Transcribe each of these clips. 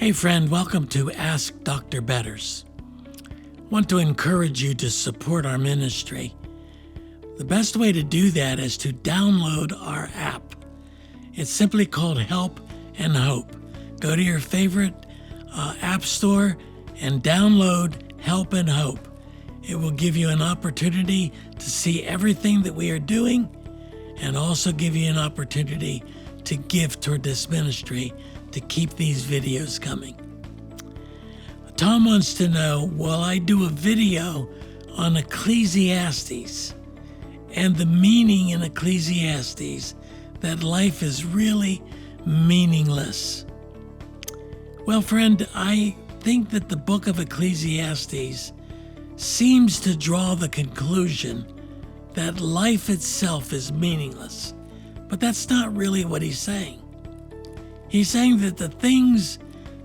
Hey friend, welcome to Ask Dr. Betters. I want to encourage you to support our ministry. The best way to do that is to download our app. It's simply called Help and Hope. Go to your favorite app store and download Help and Hope. It will give you an opportunity to see everything that we are doing and also give you an opportunity to give toward this ministry to keep these videos coming. Tom wants to know, will I do a video on Ecclesiastes and the meaning in Ecclesiastes that life is really meaningless? Well, friend, I think that the book of Ecclesiastes seems to draw the conclusion that life itself is meaningless. But that's not really what he's saying. He's saying that the things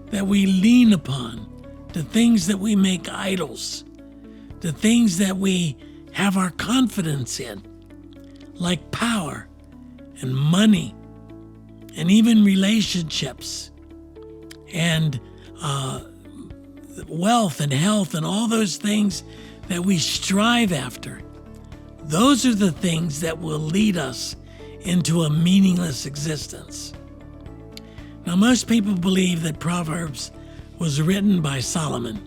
that we lean upon, the things that we make idols, the things that we have our confidence in, like power and money and even relationships and wealth and health and all those things that we strive after, those are the things that will lead us into a meaningless existence. Now, most people believe that Proverbs was written by Solomon,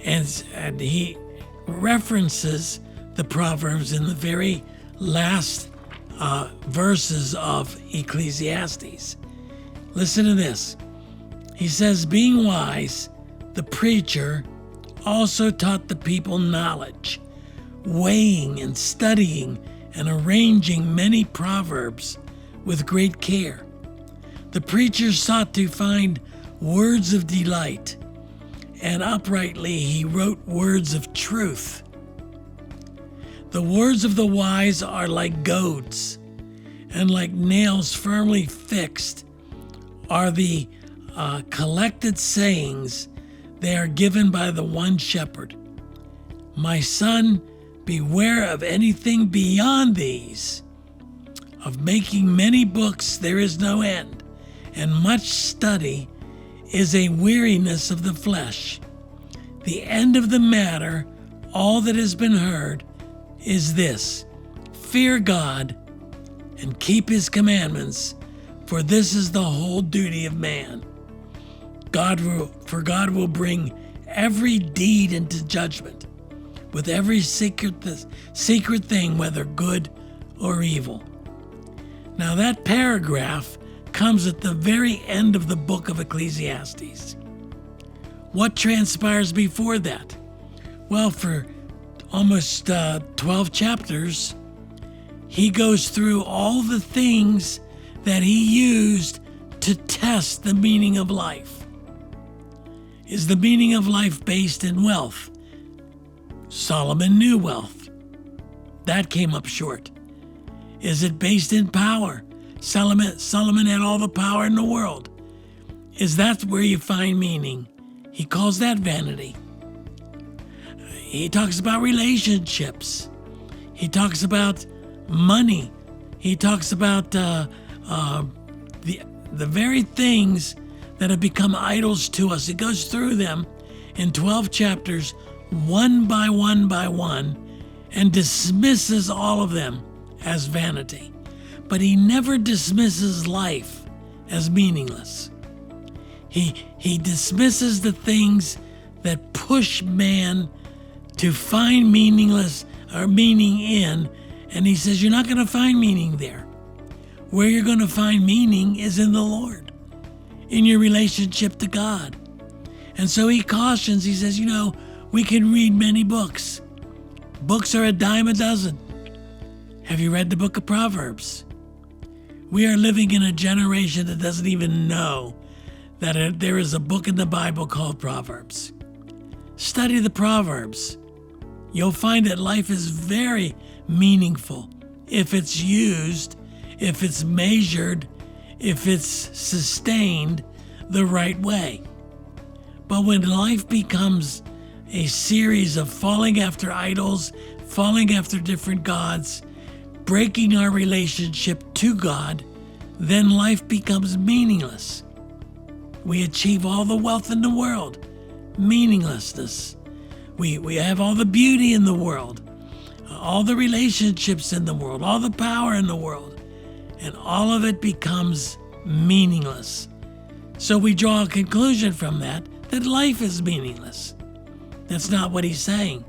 and he references the Proverbs in the very last verses of Ecclesiastes. Listen to this. He says, being wise, the preacher also taught the people knowledge, weighing and studying and arranging many proverbs with great care. The preacher sought to find words of delight, and uprightly he wrote words of truth. The words of the wise are like goads, and like nails firmly fixed are the collected sayings they are given by the one shepherd. My son, beware of anything beyond these. Of making many books there is no end, and much study is a weariness of the flesh. The end of the matter, all that has been heard, is this: fear God and keep his commandments, for this is the whole duty of man. God will bring every deed into judgment, with every secret thing, whether good or evil. Now that paragraph comes at the very end of the book of Ecclesiastes. What transpires before that? Well, for almost 12 chapters, he goes through all the things that he used to test the meaning of life. Is the meaning of life based in wealth? Solomon knew wealth. That came up short. Is it based in power? Solomon had all the power in the world. Is that where you find meaning? He calls that vanity. He talks about relationships. He talks about money. He talks about the very things that have become idols to us. He goes through them in 12 chapters, one by one by one, and dismisses all of them as vanity. But he never dismisses life as meaningless. He dismisses the things that push man to find meaningless or meaning in, and he says you're not going to find meaning there. Where you're going to find meaning is in the Lord, in your relationship to God. And so he cautions, he says, we can read many books. Books are a dime a dozen. Have you read the book of Proverbs? We are living in a generation that doesn't even know that there is a book in the Bible called Proverbs. Study the Proverbs. You'll find that life is very meaningful if it's used, if it's measured, if it's sustained the right way. But when life becomes a series of falling after idols, falling after different gods, breaking our relationship to God, then life becomes meaningless. we achieve all the wealth in the world. Meaninglessness. We have all the beauty in the world, all the relationships in the world, all the power in the world, and all of it becomes meaningless. So we draw a conclusion from that life is meaningless. That's not what he's saying.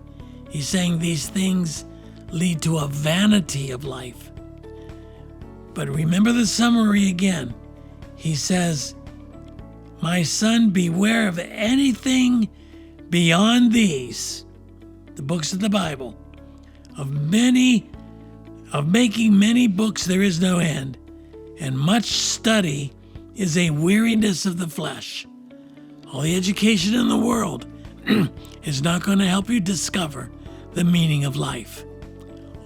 He's saying these things lead to a vanity of life. But remember the summary again. He says, "My son, beware of anything beyond these," the books of the Bible, of making many books there is no end, and much study is a weariness of the flesh. All the education in the world is not going to help you discover the meaning of life.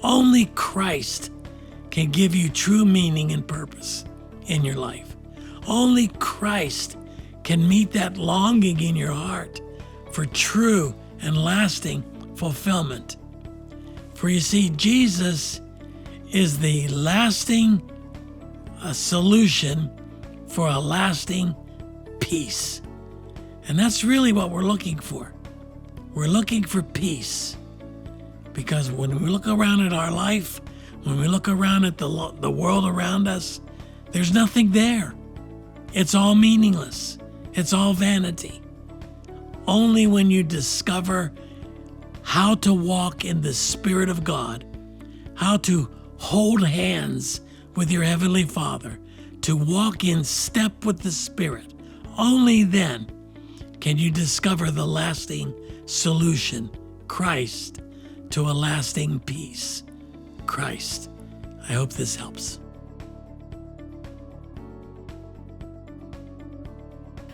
Only Christ can give you true meaning and purpose in your life. Only Christ can meet that longing in your heart for true and lasting fulfillment. For you see, Jesus is the lasting solution for a lasting peace. And that's really what we're looking for. We're looking for peace. Because when we look around at our life, when we look around at the world around us, there's nothing there. It's all meaningless. It's all vanity. Only when you discover how to walk in the Spirit of God, how to hold hands with your Heavenly Father, to walk in step with the Spirit, only then can you discover the lasting solution, Christ, to a lasting peace. Christ. I hope this helps.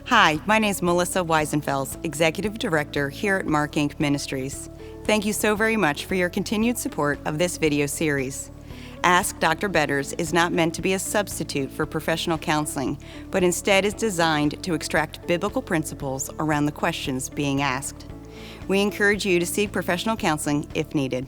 Hi, my name is Melissa Weisenfels, Executive Director here at MARKINC Ministries. Thank you so very much for your continued support of this video series. Ask Dr. Betters is not meant to be a substitute for professional counseling, but instead is designed to extract biblical principles around the questions being asked. We encourage you to seek professional counseling if needed.